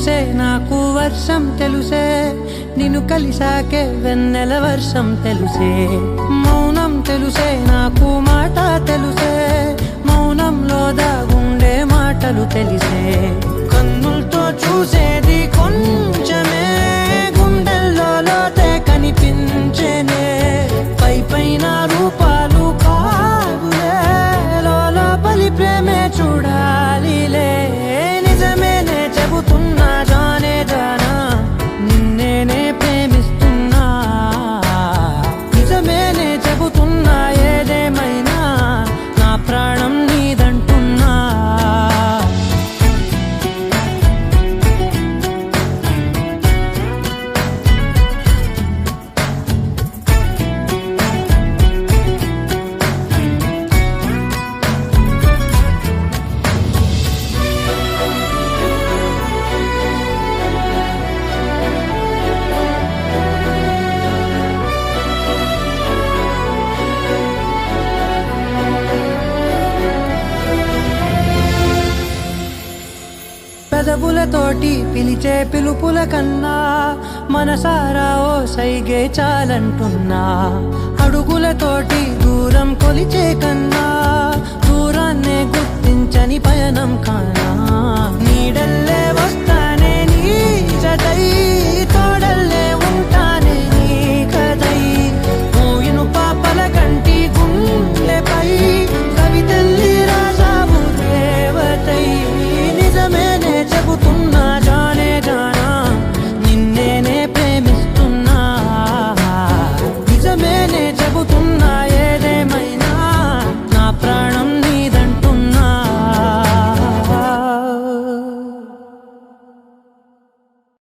తెలుసే నాకు వర్షం తెలుసే నిన్ను కలిసాకే వెన్నెల వర్షం తెలుసే మౌనం తెలుసే నాకు మాట తెలుసే మౌనంలో దాగుండే మాటలు తెలిసే కన్నులతో చూసేది కొంచెమే గుండెల్లో లోతే కనిపించేనే పై పైన రూపాలు కావులే లోపలి ప్రేమే చూడాలిలే నిజమేనే చెబుతున్నా జానే జానా నిన్నేనే ప్రేమిస్తున్నా నిజమేనే చెబుతున్నా ఏదేమైనా నా ప్రాణం నీదంటున్నా పెదవులతోటి పిలిచే పిలుపుల కన్నా మనసారా ఓ సైగే చాలంటున్నా అడుగులతోటి దూరం కొలిచే కన్నా దూరాన్నే గుర్తించని పయనం కానా